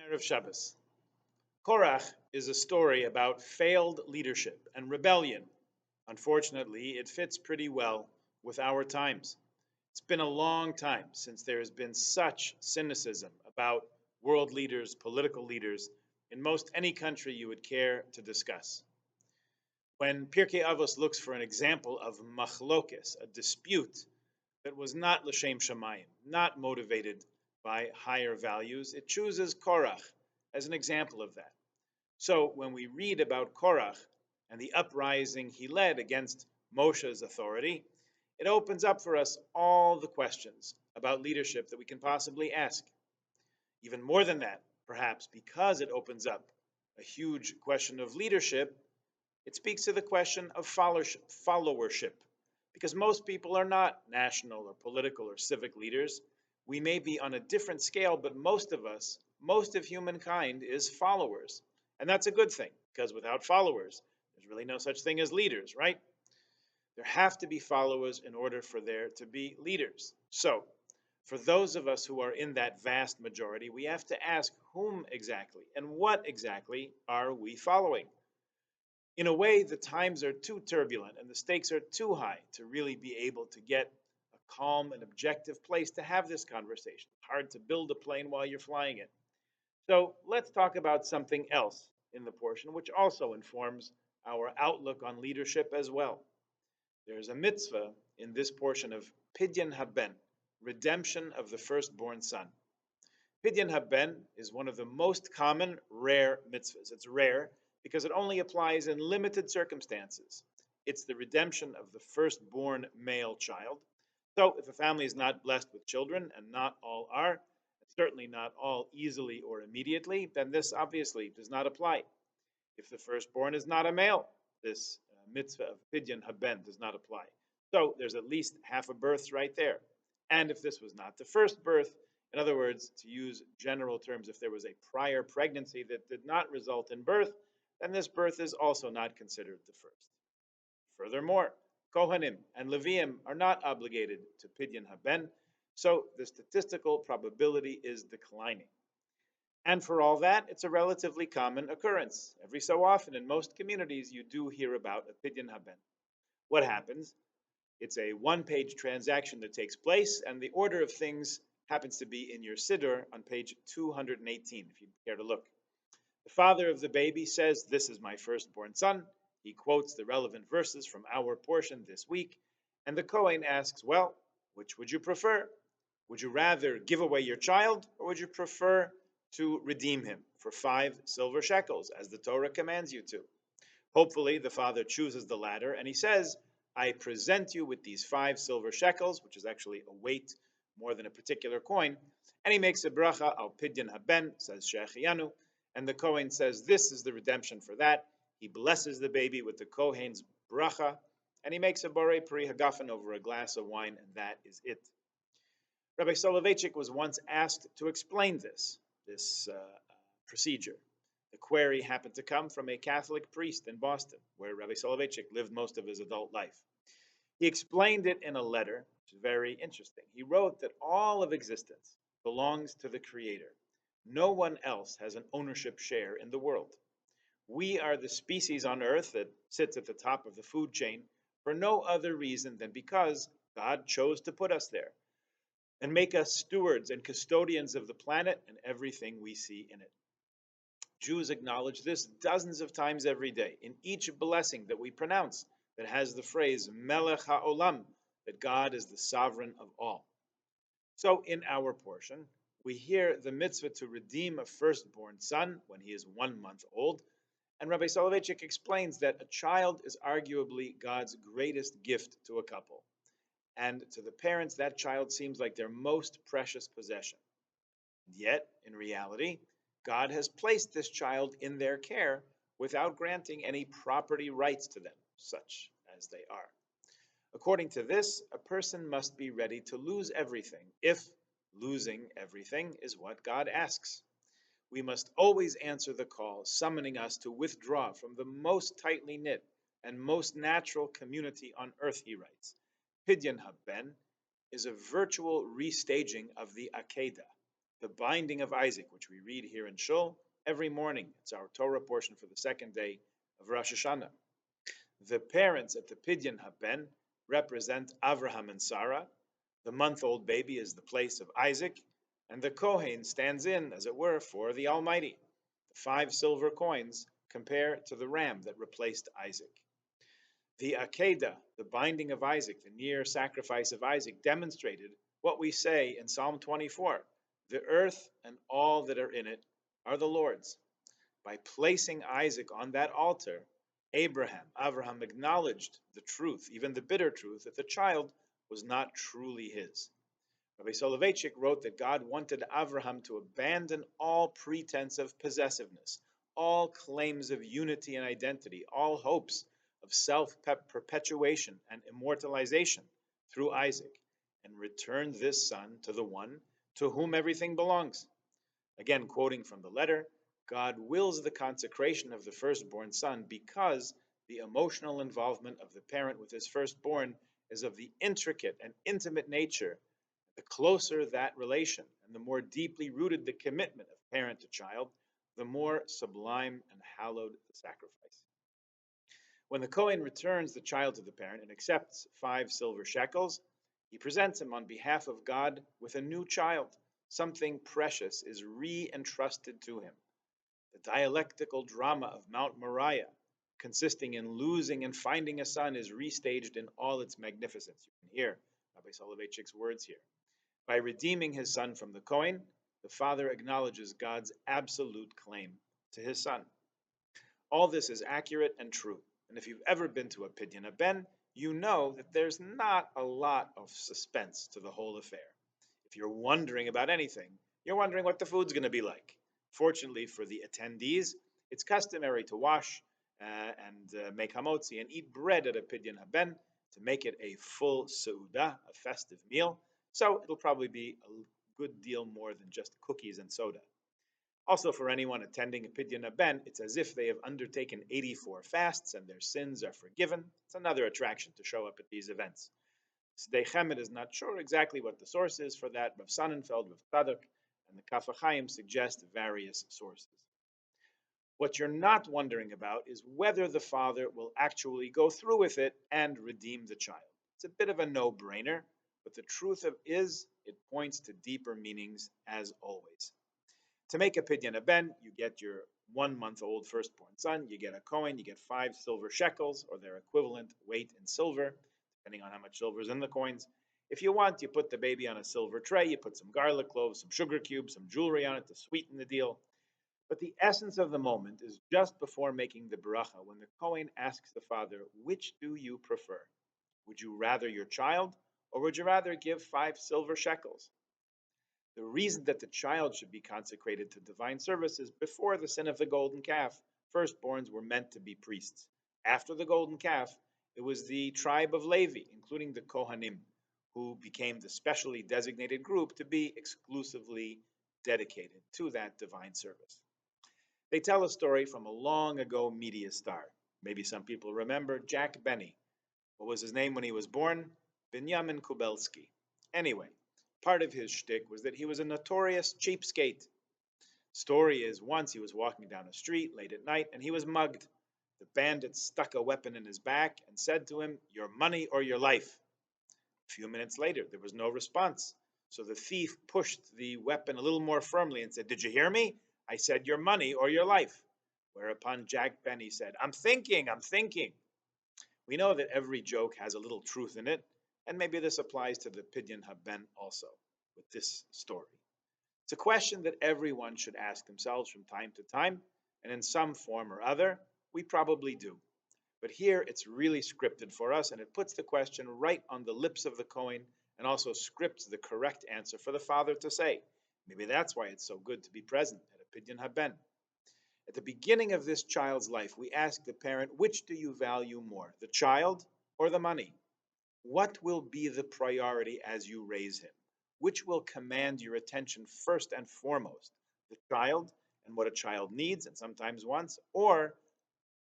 Erev Shabbos. Korach is a story about failed leadership and rebellion. Unfortunately, it fits pretty well with our times. It's been a long time since there has been such cynicism about world leaders, political leaders, in most any country you would care to discuss. When Pirkei Avos looks for an example of machlokes, a dispute that was not l'shem shamayim, not motivated by higher values, it chooses Korach as an example of that. So when we read about Korach and the uprising he led against Moshe's authority, it opens up for us all the questions about leadership that we can possibly ask. Even more than that, perhaps because it opens up a huge question of leadership, it speaks to the question of followership. Because most people are not national or political or civic leaders. We may be on a different scale, but most of us, most of humankind is followers. And that's a good thing, because without followers, there's really no such thing as leaders, right? There have to be followers in order for there to be leaders. So, for those of us who are in that vast majority, we have to ask whom exactly and what exactly are we following? In a way, the times are too turbulent and the stakes are too high to really be able to get a calm and objective place to have this conversation. It's hard to build a plane while you're flying it. So let's talk about something else in the portion, which also informs our outlook on leadership as well. There's a mitzvah in this portion of Pidyon Haben, redemption of the firstborn son. Pidyon Haben is one of the most common rare mitzvahs. It's rare because it only applies in limited circumstances. It's the redemption of the firstborn male child. So if a family is not blessed with children, and not all are, certainly not all easily or immediately, then this obviously does not apply. If the firstborn is not a male, this mitzvah of Pidyon Haben does not apply. So there's at least half a birth right there. And if this was not the first birth, in other words, to use general terms, if there was a prior pregnancy that did not result in birth, then this birth is also not considered the first. Furthermore, Kohanim and Leviim are not obligated to Pidyon Haben, so the statistical probability is declining. And for all that, it's a relatively common occurrence. Every so often in most communities, you do hear about a Pidyon Haben. What happens? It's a one-page transaction that takes place, and the order of things happens to be in your siddur on page 218, if you care to look. The father of the baby says, "This is my firstborn son." He quotes the relevant verses from our portion this week, and the Kohen asks, well, which would you prefer? Would you rather give away your child, or would you prefer to redeem him for 5 silver shekels, as the Torah commands you to? Hopefully, the father chooses the latter, and he says, I present you with these 5 silver shekels, which is actually a weight more than a particular coin, and he makes a bracha al Pidyon Haben, says Shechianu, and the Kohen says, this is the redemption for that. He blesses the baby with the Kohen's bracha, and he makes a borei pri hagafen over a glass of wine, and that is it. Rabbi Soloveitchik was once asked to explain this procedure. The query happened to come from a Catholic priest in Boston, where Rabbi Soloveitchik lived most of his adult life. He explained it in a letter, which is very interesting. He wrote that all of existence belongs to the Creator. No one else has an ownership share in the world. We are the species on earth that sits at the top of the food chain for no other reason than because God chose to put us there and make us stewards and custodians of the planet and everything we see in it. Jews acknowledge this dozens of times every day in each blessing that we pronounce that has the phrase Melech HaOlam, that God is the sovereign of all. So in our portion, we hear the mitzvah to redeem a firstborn son when he is 1 month old, and Rabbi Soloveitchik explains that a child is arguably God's greatest gift to a couple. And to the parents, that child seems like their most precious possession. Yet, in reality, God has placed this child in their care without granting any property rights to them, such as they are. According to this, a person must be ready to lose everything if losing everything is what God asks. We must always answer the call, summoning us to withdraw from the most tightly knit and most natural community on earth, he writes. Pidyon Haben is a virtual restaging of the Akedah, the binding of Isaac, which we read here in Shul every morning. It's our Torah portion for the second day of Rosh Hashanah. The parents at the Pidyon Haben represent Avraham and Sarah. The month-old baby is the place of Isaac, and the Kohen stands in, as it were, for the Almighty. The 5 silver coins compare to the ram that replaced Isaac. The Akedah, the binding of Isaac, the near sacrifice of Isaac, demonstrated what we say in Psalm 24: the earth and all that are in it are the Lord's. By placing Isaac on that altar, Abraham acknowledged the truth, even the bitter truth, that the child was not truly his. Rabbi Soloveitchik wrote that God wanted Avraham to abandon all pretense of possessiveness, all claims of unity and identity, all hopes of self-perpetuation and immortalization through Isaac, and return this son to the one to whom everything belongs. Again, quoting from the letter, God wills the consecration of the firstborn son because the emotional involvement of the parent with his firstborn is of the intricate and intimate nature. The closer that relation and the more deeply rooted the commitment of parent to child, the more sublime and hallowed the sacrifice. When the Kohen returns the child to the parent and accepts 5 silver shekels, he presents him on behalf of God with a new child. Something precious is re-entrusted to him. The dialectical drama of Mount Moriah, consisting in losing and finding a son, is restaged in all its magnificence. You can hear Rabbi Soloveitchik's words here. By redeeming his son from the Kohen, the father acknowledges God's absolute claim to his son. All this is accurate and true, and if you've ever been to a Pidyon Haben, you know that there's not a lot of suspense to the whole affair. If you're wondering about anything, you're wondering what the food's going to be like. Fortunately for the attendees, it's customary to wash and make hamotzi and eat bread at a Pidyon Haben to make it a full seudah, a festive meal. So it'll probably be a good deal more than just cookies and soda. Also, for anyone attending a Pidyon Haben, it's as if they have undertaken 84 fasts and their sins are forgiven. It's another attraction to show up at these events. Sdei Chemed is not sure exactly what the source is for that. Rav Sonnenfeld, Rav Tzadok, and the Kaf HaChaim suggest various sources. What you're not wondering about is whether the father will actually go through with it and redeem the child. It's a bit of a no-brainer, but the truth is it points to deeper meanings as always. To make a Pidyon Haben, you get your 1-month-old firstborn son, you get a coin, you get 5 silver shekels, or their equivalent weight in silver, depending on how much silver is in the coins. If you want, you put the baby on a silver tray, you put some garlic cloves, some sugar cubes, some jewelry on it to sweeten the deal. But the essence of the moment is just before making the bracha, when the Kohen asks the father, which do you prefer? Would you rather your child, or would you rather give 5 silver shekels? The reason that the child should be consecrated to divine service is before the sin of the golden calf, firstborns were meant to be priests. After the golden calf, it was the tribe of Levi, including the Kohanim, who became the specially designated group to be exclusively dedicated to that divine service. They tell a story from a long ago media star. Maybe some people remember Jack Benny. What was his name when he was born? Binyamin Kubelski. Anyway, part of his shtick was that he was a notorious cheapskate. Story is, once he was walking down a street late at night and he was mugged. The bandit stuck a weapon in his back and said to him, "Your money or your life." A few minutes later, there was no response. So the thief pushed the weapon a little more firmly and said, "Did you hear me? I said your money or your life." Whereupon Jack Benny said, I'm thinking. We know that every joke has a little truth in it, and maybe this applies to the Pidyon Haben also, with this story. It's a question that everyone should ask themselves from time to time, and in some form or other, we probably do. But here it's really scripted for us, and it puts the question right on the lips of the Kohen, and also scripts the correct answer for the father to say. Maybe that's why it's so good to be present at a Pidyon Haben. At the beginning of this child's life, we ask the parent, which do you value more, the child or the money? What will be the priority as you raise him? Which will command your attention first and foremost? The child and what a child needs and sometimes wants, or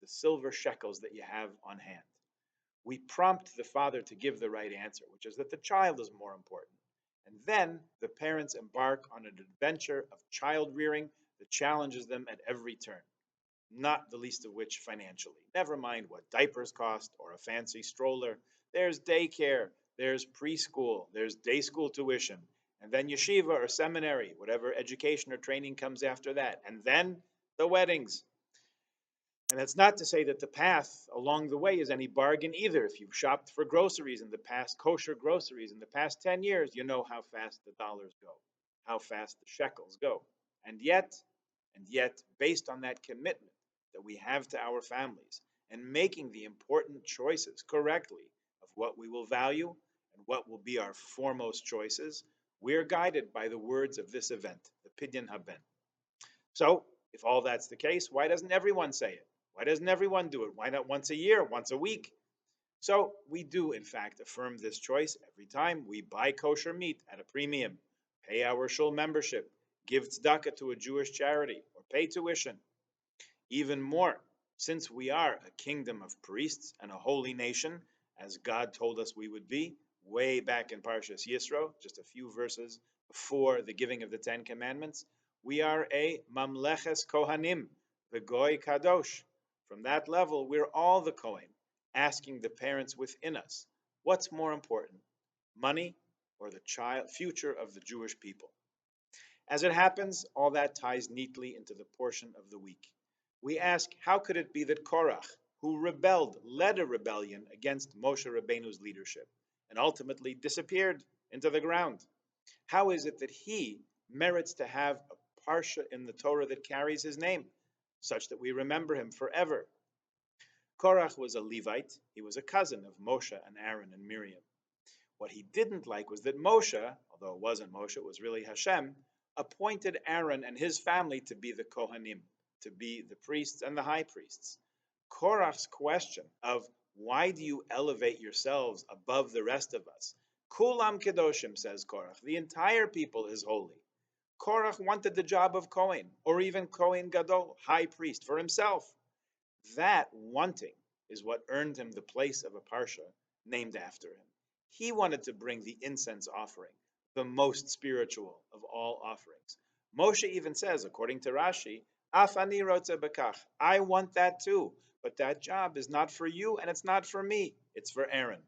the silver shekels that you have on hand? We prompt the father to give the right answer, which is that the child is more important. And then the parents embark on an adventure of child rearing that challenges them at every turn, not the least of which financially. Never mind what diapers cost or a fancy stroller. There's daycare, there's preschool, there's day school tuition, and then yeshiva or seminary, whatever education or training comes after that, and then the weddings. And that's not to say that the path along the way is any bargain either. If you've shopped for groceries in the past, kosher groceries in the past 10 years, you know how fast the dollars go, how fast the shekels go. And yet, based on that commitment that we have to our families and making the important choices correctly of what we will value and what will be our foremost choices, we're guided by the words of this event, the Pidyon Haben. So, if all that's the case, why doesn't everyone say it? Why doesn't everyone do it? Why not once a year, once a week? So, we do, in fact, affirm this choice every time we buy kosher meat at a premium, pay our shul membership, give tzedakah to a Jewish charity, or pay tuition. Even more, since we are a kingdom of priests and a holy nation, as God told us we would be, way back in Parshas Yisro, just a few verses before the giving of the Ten Commandments, we are a mamleches kohanim, the goy kadosh. From that level, we're all the Kohen, asking the parents within us, what's more important, money or the future of the Jewish people? As it happens, all that ties neatly into the portion of the week. We ask, how could it be that Korach, who rebelled, led a rebellion against Moshe Rabbeinu's leadership, and ultimately disappeared into the ground? How is it that he merits to have a parsha in the Torah that carries his name, such that we remember him forever? Korach was a Levite. He was a cousin of Moshe and Aaron and Miriam. What he didn't like was that Moshe, although it wasn't Moshe, it was really Hashem, appointed Aaron and his family to be the Kohanim, to be the priests and the high priests. Korach's question of why do you elevate yourselves above the rest of us? Kulam kedoshim, says Korach. The entire people is holy. Korach wanted the job of Kohen, or even Kohen Gadol, high priest, for himself. That wanting is what earned him the place of a parsha named after him. He wanted to bring the incense offering, the most spiritual of all offerings. Moshe even says, according to Rashi, Af ani rotze bekach, I want that too, but that job is not for you and it's not for me, it's for Aaron.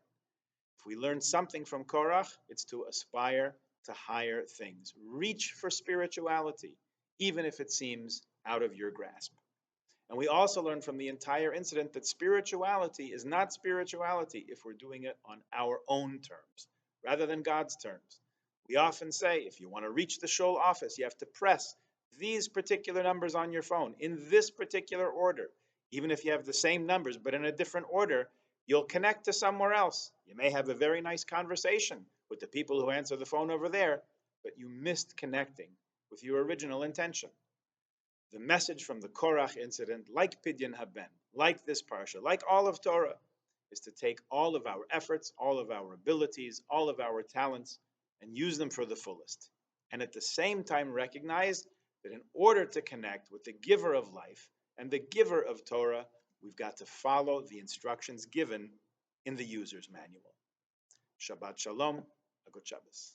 If we learn something from Korach, it's to aspire to higher things. Reach for spirituality, even if it seems out of your grasp. And we also learn from the entire incident that spirituality is not spirituality if we're doing it on our own terms, rather than God's terms. We often say, if you want to reach the shul office, you have to press these particular numbers on your phone in this particular order. Even if you have the same numbers, but in a different order, you'll connect to somewhere else. You may have a very nice conversation with the people who answer the phone over there, but you missed connecting with your original intention. The message from the Korach incident, like Pidyon Haben, like this parsha, like all of Torah, is to take all of our efforts, all of our abilities, all of our talents, and use them for the fullest. And at the same time recognize that in order to connect with the giver of life and the giver of Torah, we've got to follow the instructions given in the user's manual. Shabbat Shalom, a good Shabbos.